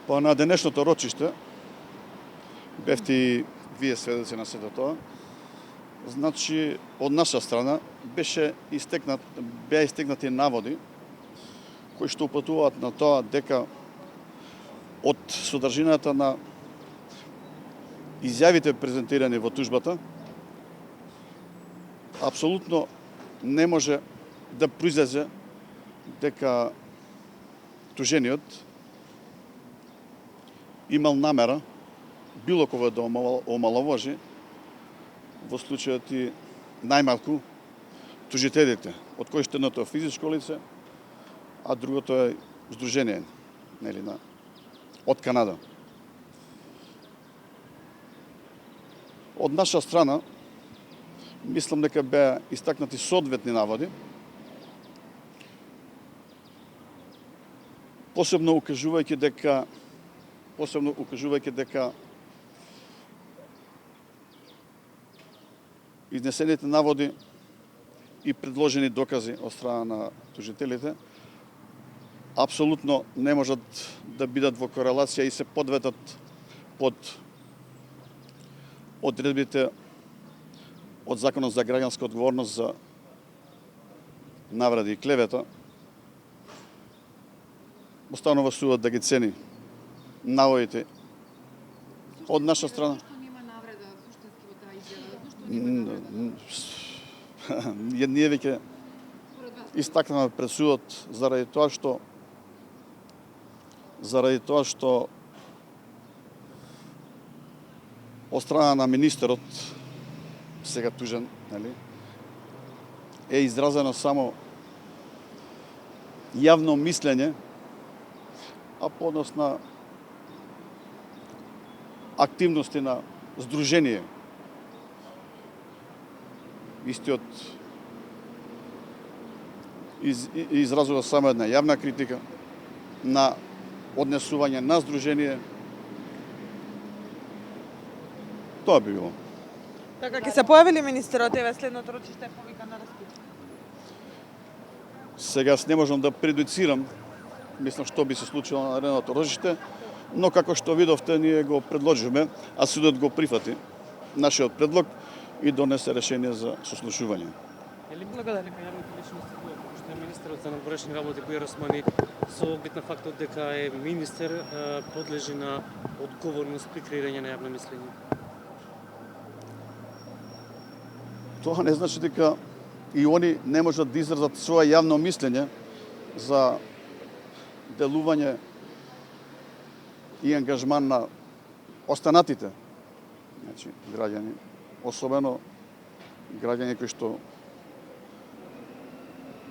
Па на денешното рочиште, бевте и вие сведоци на сето тоа, значи од наша страна беа истекнати наводи кои што упатуваат на тоа дека од содржината на изјавите презентирани во тужбата апсолутно не може да произлезе дека тужениот имал намера било кога да омаловажи, во случајот и најмалку тужителите, од кои што едното е физичко лице, а другото е здружение, нели, од Канада. Од наша страна, мислам дека беа истакнати соодветни наводи, посебно укажувајќи дека изнесените наводи и предложени докази од страна на тужителите апсолутно не можат да бидат во корелација и се подветат под одредбите од Законот за граѓанска одговорност за навреди и клевета. Останува судот да ги цени наводите од наша страна. Зошто нема навреда суштински во таа изјава? Зошто нема навреда? Ние веќе истакнаме пред судот заради тоа што од страна на министерот, сега тужен, нели, е изразено само јавно мислење, а по однос на активности на здружение. Истиот изразува само една јавна критика на однесување на здружение. Тоа би било. Така, ќе се појави ли министерот еве следното рочиште повика на распит? Сега не можам да предуцирам, мислам што би се случило на наредното рочиште, но како што видовте, ние го предложиме, а судот го прифати нашиот предлог и донесе решение за сослушување. Е ли благодари кај јавните личности, што е министерот за надворешни работи Бујар Османи, со оглед на фактот дека е министер, подлежи на одговорност при креирање на јавно мислење? Тоа не значи дека и они не можат да изразат своје јавно мислење за делување и ангажман на останатите, значи граѓани, особено граѓани кои што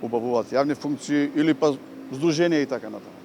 обавуваат јавни функции или па здруженија и така натаму.